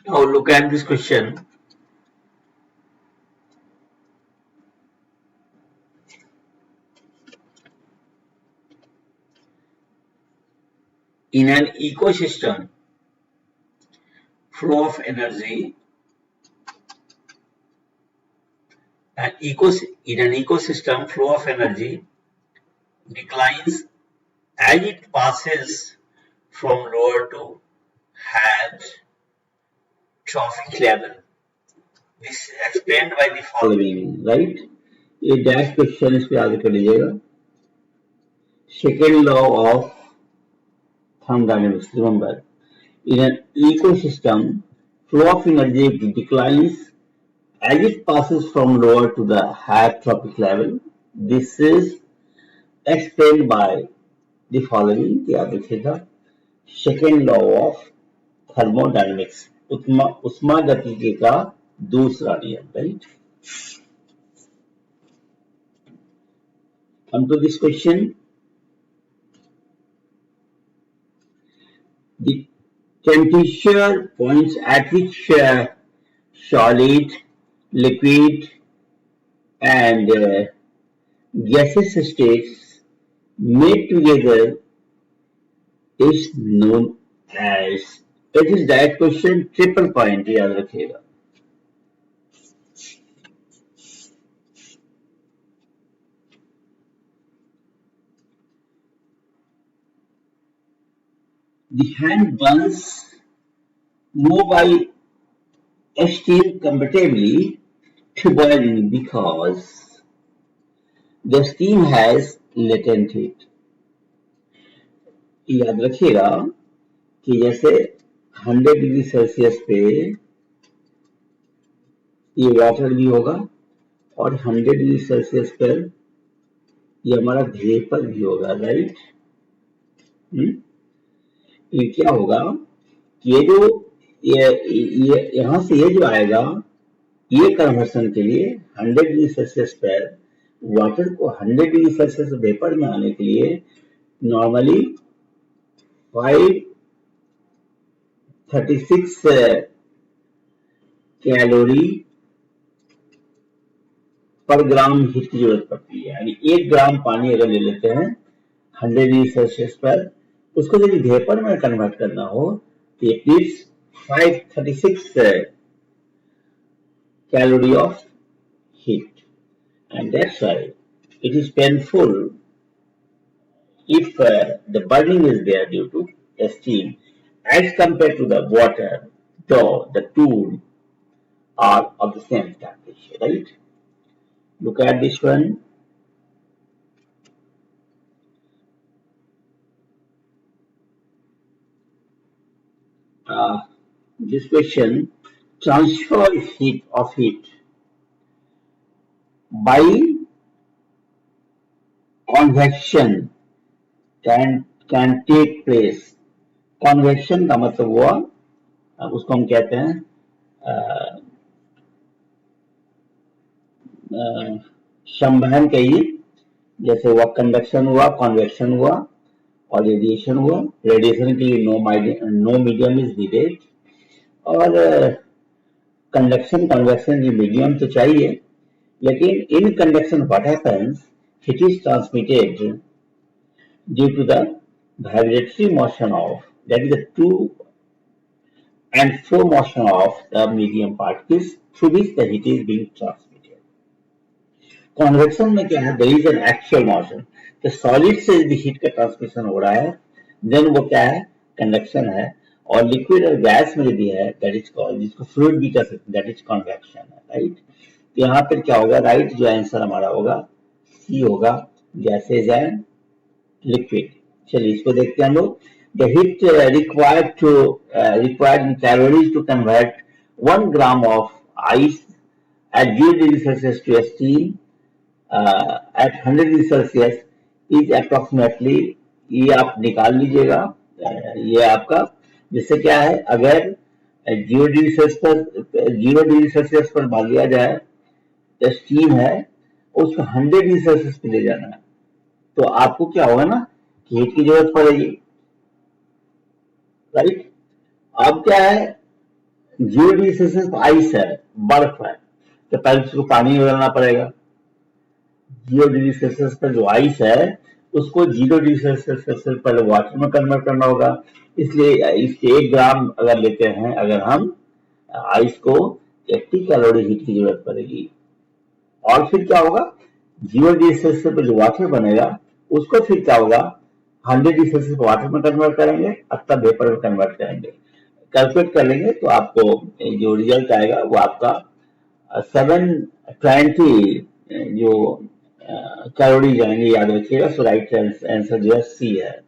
Now look at this question. In an ecosystem, flow of energy, in an ecosystem, flow of energy declines as it passes from lower to higher trophic level. This is explained by the following, right? ये dash question इस पे आगे कर लीजिएगा. Second law of thermodynamics. Remember, in an ecosystem, flow of energy declines as it passes from lower to the higher trophic level. This is explained by the following. याद रखिएगा. Second law of thermodynamics. उष्मागतिकी का दूसरा नियम, right? Come to this question. The temperature points at which solid, liquid, and gaseous states made together is known as. It is that question. Triple point याद रखिएगा. The hand burns more by steam comparatively to boiling because the steam has latent heat. याद रखिएगा कि जैसे 100 degree Celsius पे ये water भी होगा और 100 डिग्री सेल्सियस पर ये हमारा वेपर भी होगा, राइट? ये क्या होगा? ये जो ये यहां से ये जो आएगा, ये कन्वर्सन के लिए 100 डिग्री सेल्सियस पर वाटर को 100 डिग्री सेल्सियस वेपर में आने के लिए नॉर्मली 536 कैलोरी पर ग्राम हीट की जरूरत पड़ती है. यानी 1 ग्राम पानी अगर ले लेते हैं 100 डिग्री सेल्सियस पर, उसको यदि वेपर में कन्वर्ट करना हो तो it needs 536 calorie of heat, and that's why it is painful if the burning is there due to steam as compared to the water, though the two are of the same temperature, right? Look at this one. This question, transfer of heat by convection can take place. Convection का मतलब हुआ, उसको हम कहते हैं संवहन कहिए. जैसे हुआ कंडक्शन हुआ, कन्वेक्शन हुआ और रेडिएशन हुआ. रेडिएशन के लिए नो मीडियम इज नीडेड, और कंडक्शन कन्वेक्शन की मीडियम तो चाहिए. लेकिन in conduction what happens, heat is transmitted due to the vibratory motion of, that is the to and fro motion of the medium particles through which the heat is being transmitted. Convection में क्या है? There is an actual motion. तो solid से यदि heat का transmission हो रहा है, देन वो क्या है? कंडक्शन है. और लिक्विड और गैस में यदि है, दैट इज कॉल्ड, जिसको फ्लूइड भी कर सकते हैं, दैट इज कन्वेक्शन है, राइट? यहाँ पर क्या होगा? राइट जो आंसर हमारा होगा सी होगा, गैसेज एंड लिक्विड. चलिए इसको देखते हैं हम लोग. The heat required in calories to convert 1 gram of ice at 0 degree Celsius to steam at 100 degree Celsius is approximately, ये आप निकाल लीजिएगा. ये आपका, जिससे क्या है, अगर 0 डिग्री सेल्सियस पर मान लिया जाए स्टीम है, उसको 100 डिग्री सेल्सियस पे ले जाना है, तो आपको क्या होगा ना, हीट की जरूरत पड़ेगी, राइट? अब क्या है, जीरो डिग्री सेल्सियस तो आइस है, बर्फ है, तो पहले उसको पानी में बदलना पड़ेगा। जीरो डिग्री सेल्सियस पर जो आइस है उसको जीरो डिग्री सेल्सियस से पहले वाटर में कन्वर्ट करना होगा। इसलिए इसके 1 ग्राम अगर लेते हैं, अगर हम आइस को 80 कैलोरी हीट की जरूरत पड़ेगी। और फिर क्या होगा, जीरो डिग्री सेल्सियस पर जो वाटर बनेगा उसको फिर क्या होगा, 100 डिग्री सेल्सियस वाटर में कन्वर्ट करेंगे, तब वेपर में कन्वर्ट करेंगे। कैलकुलेट कर लेंगे तो आपको जो रिजल्ट आएगा वो आपका 720 जो कैलोरी जाएंगे, याद रखिएगा। सो राइट आंसर जो है सी है।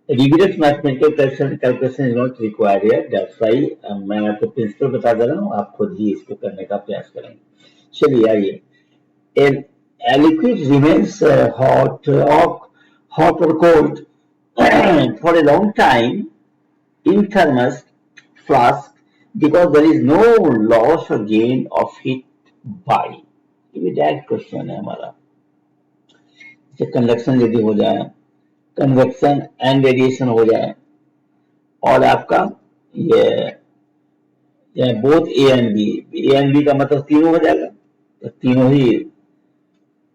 Rigorous mathematical calculation is not required here, that's why मैं आपको प्रिंसिपल बता दे रहा हूँ, आप खुद ही इसको करने का प्रयास करेंगे। चलिए आइए, a liquid remains hot or cold for a long time in thermos flask because there is no loss or gain of heat by। ये डायरेक्ट क्वेश्चन है हमारा। जैसे कंडक्शन यदि हो जाए, कन्वेक्शन एंड रेडिएशन हो जाए, और आपका ये बोथ ए एंड बी का मतलब तीनों हो जाएगा, तो तीनों ही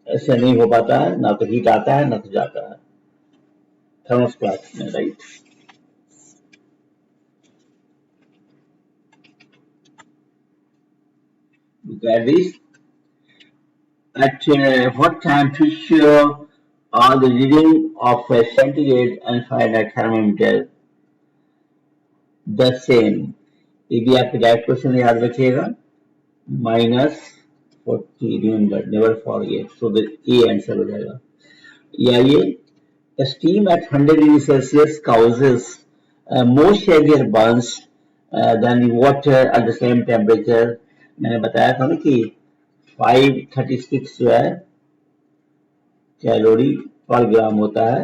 ऐसे नहीं हो पाता है, ना तो हीट आता है ना तो जाता है थर्मस फ्लास्क में, right. Look at this. At what temperature are the reading of a centigrade and Fahrenheit thermometer the same? ये भी आपके डायरेक्ट क्वेश्चन याद रखिएगा। -40, remember never forget, so the A answer हो जाएगा। या ये steam at 100 degree Celsius causes more heavier burns than the water at the same temperature। मैंने बताया था ना कि 536 जो है कैलोरी पर ग्राम होता है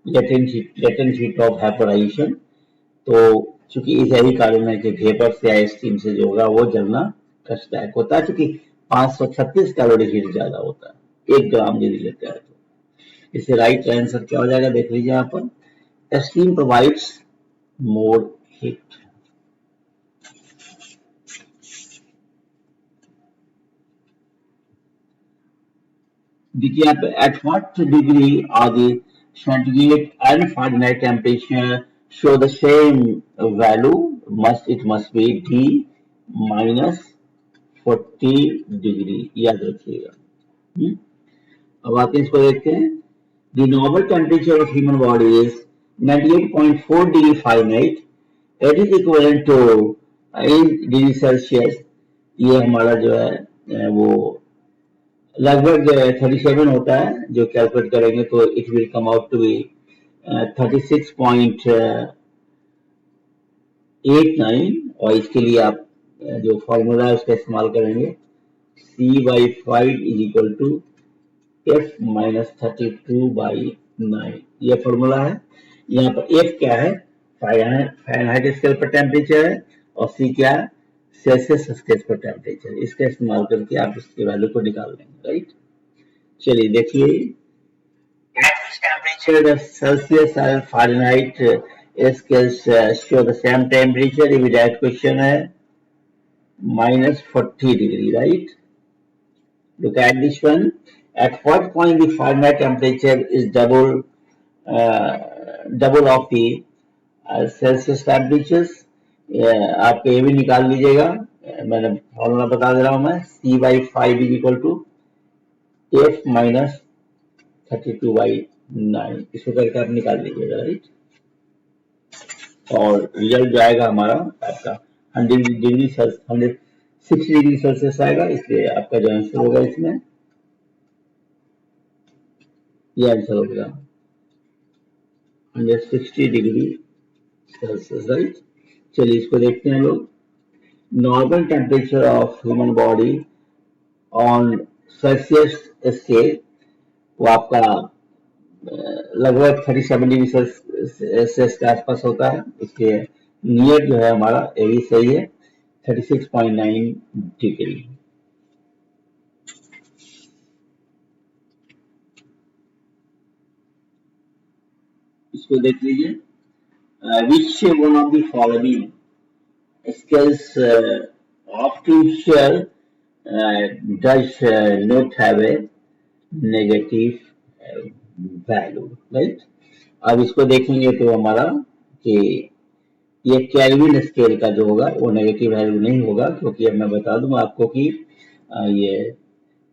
लेटेंट हीट ऑफ वेपोराइजेशन। तो चूंकि इस यही कारण है कि वेपर से या स्टीम से जो होगा वो जलना कष्टदायक होता है, चूंकि 536 कैलोरी हीट ज्यादा होता है 1 ग्राम यदि लेते हैं तो। इसे राइट आंसर क्या हो जाएगा, देख लीजिए यहाँ पर, स्टीम प्रोवाइड्स मोर हीट। देखिए यहाँ पे at what degree are the centigrade and Fahrenheit temperature show the same value, must be D minus 40 degree, याद रखिएगा। अब आते हैं इसको देखते हैं। The normal temperature of human body is 98.4 degree Fahrenheit, it is equivalent to 8 degree Celsius. ये हमारा जो है वो लगभग 37 होता है, जो कैलकुलेट करेंगे तो it will come out to be 36.89। और इसके लिए आप जो फॉर्मूला है उसका इस्तेमाल करेंगे, C/5 is equal to F minus 32/9, ये फॉर्मूला है। यहाँ पर F क्या है, फारेनहाइट स्केल पर टेम्परेचर है, और C क्या है, सेल्सियस स्केल पर टेम्परेचर। इसका इस्तेमाल करके आप इसके वैल्यू को निकाल लेंगे, राइट। चलिए देखिए, at which temperature the Celsius and Fahrenheit scales show the same temperature? ये भी डायरेक्ट क्वेश्चन है, -40 degree, right. Look at this one. At what point the Fahrenheit temperature is double of the Celsius temperatures? आप ये भी निकाल लीजिएगा, मैंने formula बता दे रहा हूं मैं, C/5 is equal to F minus 32/9, इसको करके आप निकाल लीजिएगा, राइट। और रिजल्ट जो आएगा हमारा आपका 160 डिग्री सेल्सियस आएगा, इसलिए आपका जो आंसर होगा इसमें ये आंसर होगा 160 डिग्री सेल्सियस, राइट। चलिए इसको देखते हैं लोग। Normal temperature of human body on Celsius scale, वो आपका लगभग 37 डिग्री सेल्सियस के आसपास होता है, इसलिए नियर जो है हमारा यही सही है, 36.9 डिग्री। इसको देख लीजिए, which one of the following scales of temperature does not have a negative value, right? अब इसको देखेंगे तो हमारा कि ये केल्विन स्केल का जो होगा वो नेगेटिव वैल्यू नहीं होगा, क्योंकि अब मैं बता दूं आपको कि ये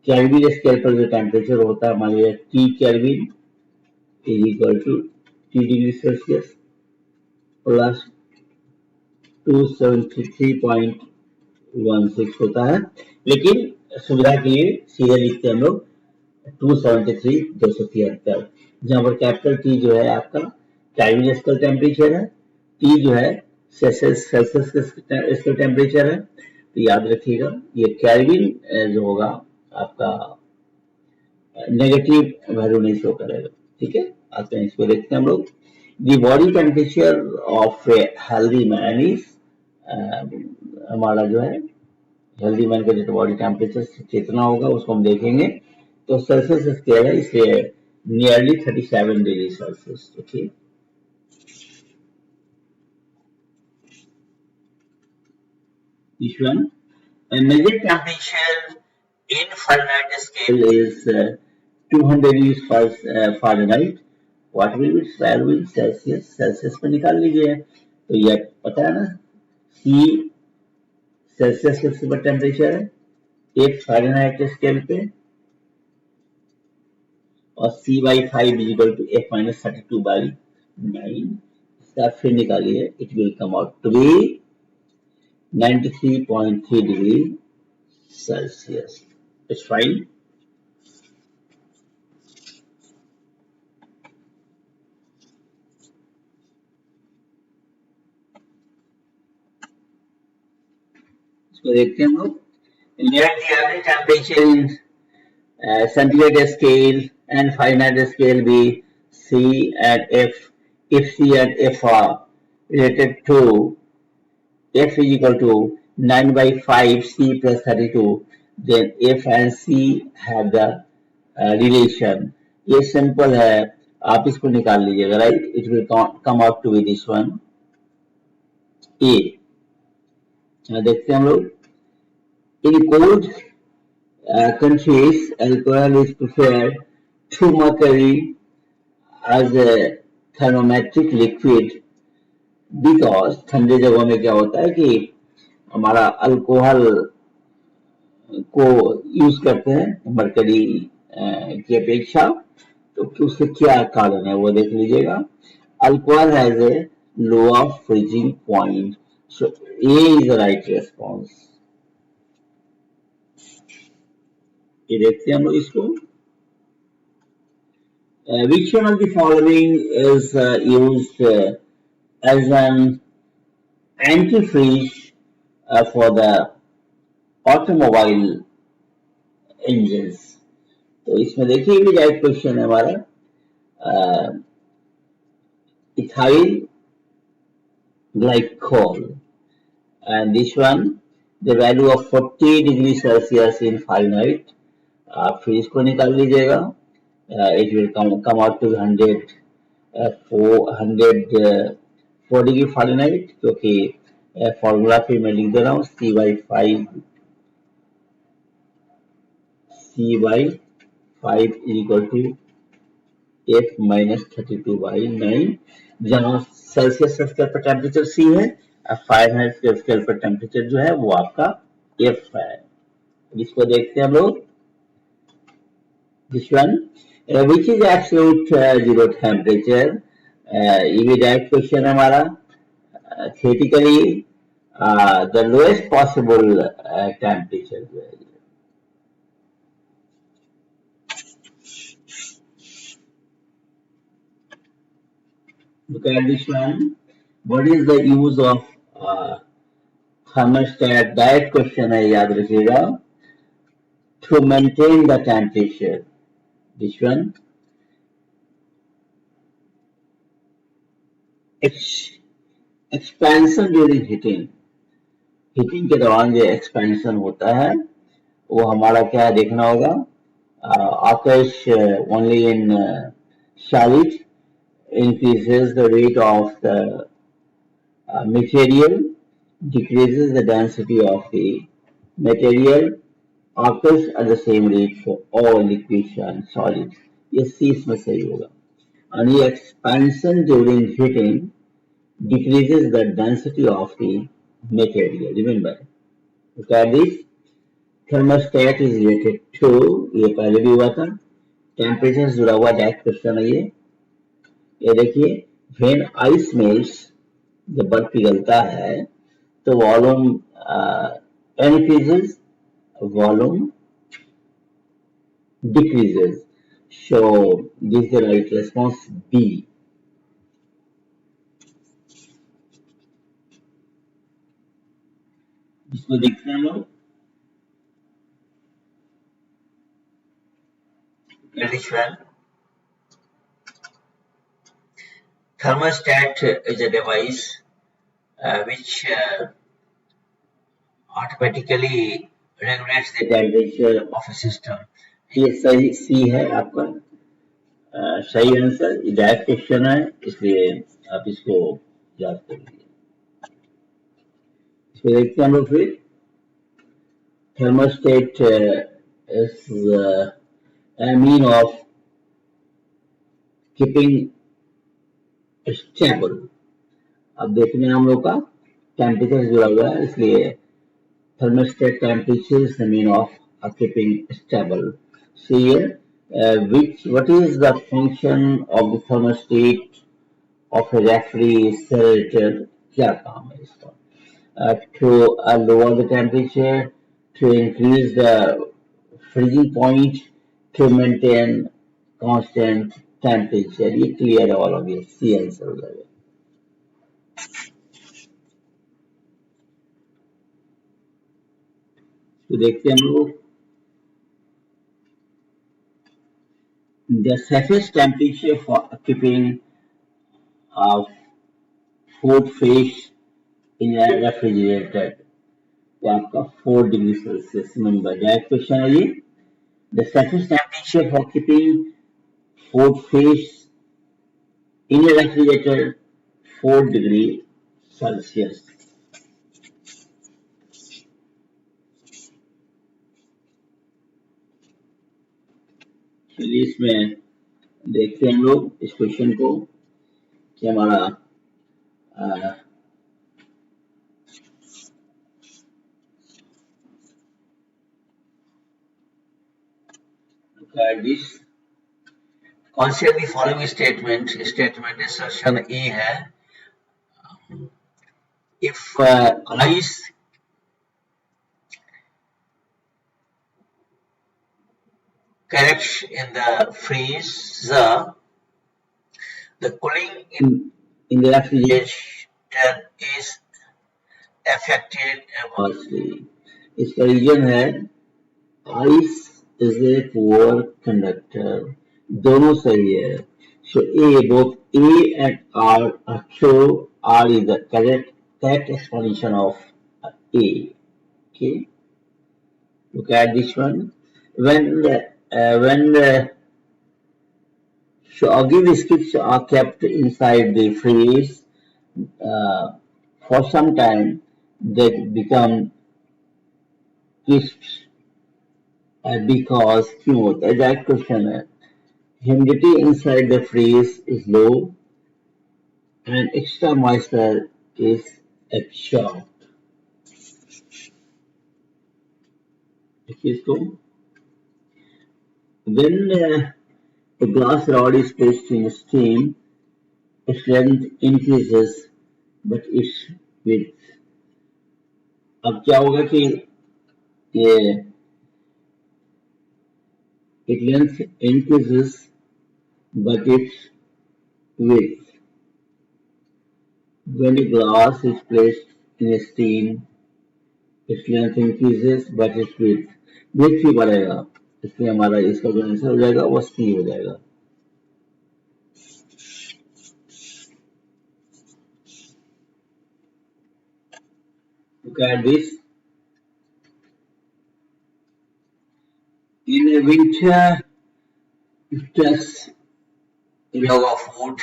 केल्विन स्केल पर जो टेम्परेचर होता है, मान लीजिए T kelvin is equal to T degree Celsius plus 273.16 होता है, लेकिन सुविधा के लिए सीधे लिखते हैं हम लोग 273 जहां पर कैपिटल टी जो है आपका केल्विन स्केल टेम्परेचर है, टी जो है सेल्सियस स्केल टेम्परेचर है। तो याद रखिएगा ये केल्विन जो होगा आपका नेगेटिव वैल्यू नहीं शो करेगा, ठीक है। आते हैं इसको देखते हैं हम लोग। The body temperature of a healthy man is, हमारा जो है हेल्दी मैन का जो बॉडी टेम्परेचर कितना होगा उसको हम देखेंगे। तो सेल्सियस स्केल है, इसलिए nearly 37 degree Celsius, okay. This one, a measured temperature in Fahrenheit scale is 200 degrees Fahrenheit. What will be its value in Celsius? Celsius पे निकाल लीजिए। तो ये पता है ना, C सेल्सियस के सुपर टेम्परेचर है, एक फारेनहाइट स्केल पे, और C/5 is equal to F-32/9। इसका फिर निकालिए, it will come out to be 93.3 degree Celsius. It's fine. इसको देखते हैं हम लोग। Let the average temperature in centigrade scale and Fahrenheit scale be C and F. If C and F are related to F is equal to 9/5 C plus 32, then F and C have the relation. ये simple है, आप इसको निकाल लीजिएगा, right. It will come out to be this one A. देखते हैं हम लोग। In cold countries, alcohol is preferred to mercury as a thermometric liquid, because ठंडे जगहों में क्या होता है कि हमारा अल्कोहल को यूज करते हैं मरकरी की अपेक्षा। तो उसके क्या कारण है वो देख लीजिएगा। Alcohol has a lower freezing point, so A is the right response. ये देखते हैं हम लोग इसको। Which one of the following is used as an antifreeze for the automobile engines? तो इसमें देखिए भी राइट क्वेश्चन है हमारा। Ethyl glycol, and this one the value of 40 degree Celsius in Fahrenheit. आप फिर इसको निकाल लीजिएगा। It will come out to 104 degree Fahrenheit, क्योंकि फॉर्मूला फिर मैं लिख दे रहा हूँ C/5 is equal to F-32/9, जहाँ सेल्सियस स्केल पर टेम्परेचर C है, फारेनहाइट स्केल पर टेम्परेचर जो है वो आपका F है। इसको देखते हैं हम लोग। This one, which is absolute zero temperature? ये भी डायरेक्ट क्वेश्चन है हमारा। Theoretically the lowest possible temperature जो है। Look at this one. What is the use of thermostat? Direct question है, याद रखिएगा। To maintain the temperature. This one, expansion during heating. Heating के दौरान जो एक्सपेंशन होता है वो हमारा क्या देखना होगा। Aakash only in solid increases the rate of the material decreases the density of the material occurs at the same rate for all liquids and solids. ये C इसमें सही होगा. And the expansion during heating decreases the density of the material. Remember, look at this. Thermostat is related to, ये पहले भी हुआ था, temperature जुड़ा हुआ डायरेक्ट क्वेश्चन है ये देखिए, व्हेन आइस मेल्ट्स, जब बर्फ पिघलता है तो volume increases, volume decreases. So this is the right response, B. इसको देखते हैं हम लोग. Addition. Thermostat is a device which automatically regulates the temperature of a system. ये सही सी है आपका सही आंसर. डायरेक्ट क्वेश्चन है इसलिए आप इसको याद कर लीजिए. इसको देखते हैं हम लोग फिर. Thermostat is a mean of keeping stable. अब देखने हम लोग का टेम्परेचर जुड़ा हुआ है इसलिए thermostat temperature is the mean of keeping stable. See here, what is the function of the thermostat of a refrigerator? क्या काम है इसका? To lower the temperature, to increase the freezing point, to maintain constant temperature. ये clear है all of you. C answer हो जाएगा. तो देखते हैं हम लोग. The safest temperature for keeping food fresh in a refrigerator वो आपका 4 degree Celsius. Remember direct question है ये. The safest temperature for keeping food fresh in a refrigerator 4 degree Celsius. चलिए इसमें देखते हैं हम लोग इस क्वेश्चन को कि हमारा this consider the following statement. Statement assertion A है. If ice corrects in the freezer, the cooling in the refrigerator is affected adversely. इसका रीजन है ice is a poor conductor. दोनों सही है. So A, both A and R are true. R is the correct explanation of A. Okay. Look at this one. Soggy biscuits are kept inside the freeze for some time, they become crisps because क्यों होता है? Direct question है. Humidity inside the freeze is low and extra moisture is absorbed. देखिए इसको. When a glass rod is placed in steam, its length increases but its width. अब क्या होगा कि ये its length increases but its width. When a glass is placed in a steam, its length increases but its width. Width भी बढ़ेगा, इसलिए हमारा इसका जो आंसर हो जाएगा वो C हो जाएगा. Look at this. In a winter, it takes a log of wood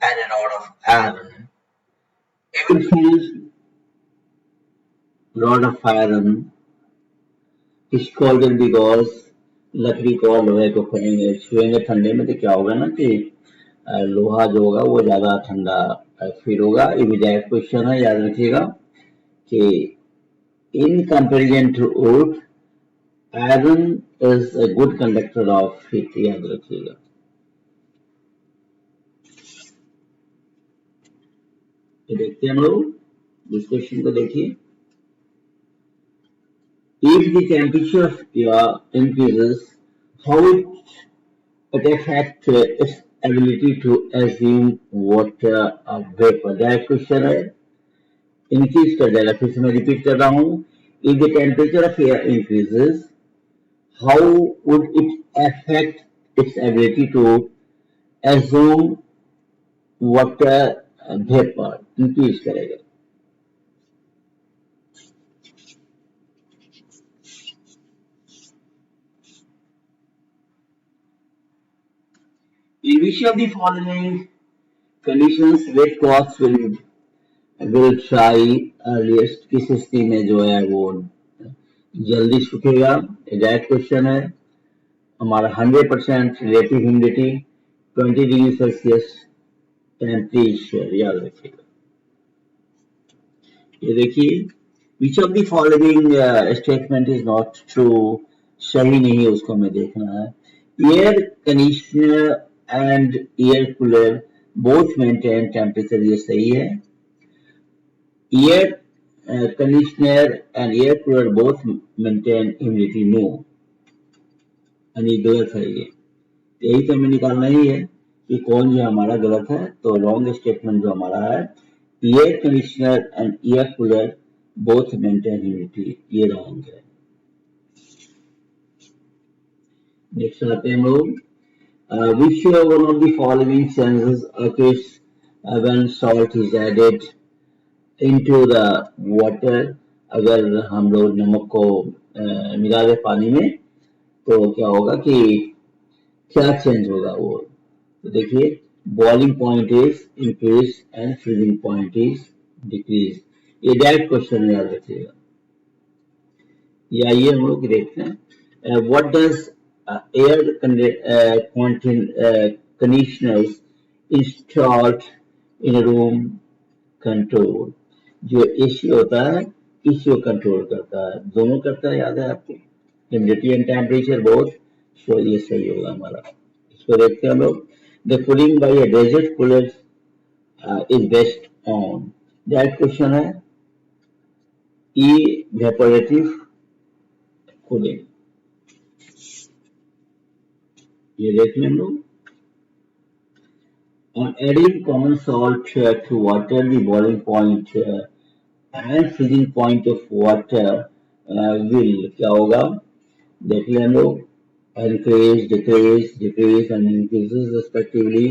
and a rod of iron. Every field rod of iron is scalded because लकड़ी को और लोहे को छुएंगे छुएंगे ठंडे में तो क्या होगा ना कि लोहा जो होगा वो ज्यादा ठंडा फील होगा। ये भी डायरेक्ट क्वेश्चन है, याद रखिएगा कि in comparison to wood iron is a good conductor of heat, याद रखिएगा। तो देखते हैं हम लोग इस क्वेश्चन को देखिए। If the temperature of air increases, how it affects its ability to assume water vapor? That question है, इंक्रीज कर जाएगा। फिर से मैं रिपीट कर रहा हूँ, if the temperature of air increases how would it affect its ability to assume water vapour, increase करेगा। In which of the following conditions wet cloths will dry earliest? किस स्थिति में जो है वो जल्दी सूखेगा? डायरेक्ट क्वेश्चन है। हमारा 100% relative humidity, 20 degree Celsius temperature, याद रखिएगा। ये देखिए, which of the following statement is not true, सही नहीं है उसको हमें देखना है। Air conditioner and air cooler both maintain temperature, ये सही है। Air conditioner and air cooler both maintain humidity, no, यानी गलत है ये। यही तो हमें निकालना ही है कि कौन जो हमारा गलत है। तो रॉन्ग स्टेटमेंट जो हमारा है, air conditioner and air cooler both maintain humidity, ये रॉन्ग है। नेक्स्ट आते हैं हम लोग, which one of the following changes occurs when salt is added into the water? अगर हम लोग नमक को मिला दे पानी में तो क्या होगा कि क्या चेंज होगा वो? तो देखिए, boiling point is increase and freezing point is decrease. ये डायरेक्ट क्वेश्चन याद रखिएगा। ये आइए हम लोग देखते हैं, what does air conditioners installed in room control? जो एसी होता है इसी को कंट्रोल करता है, दोनों करता है, याद है आपको, humidity and temperature both. So ये सही होगा हमारा। इसको देखते हैं हम लोग, the cooling by a desert cooler is best on, that question है इवेपोरेटिव कूलिंग। ये देख लें हम लोग, on adding common salt to water, the boiling point and freezing point of water will क्या होगा? देख लें हम लोग, increase, decrease and increases respectively,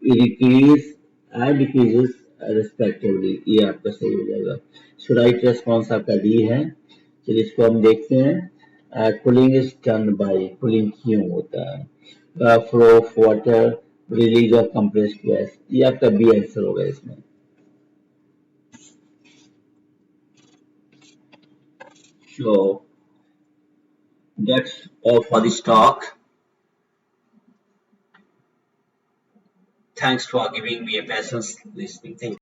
decrease and decreases respectively, ये आपका सही हो जाएगा। सो राइट रेस्पॉन्स आपका डी है। चलिए इसको हम देखते हैं, cooling is done by, cooling क्यों होता है? Flow of water, release of compressed gas, ये आपका बी आंसर होगा इसमें। So that's all for this talk. Thanks for giving me a patience listening. Thank you.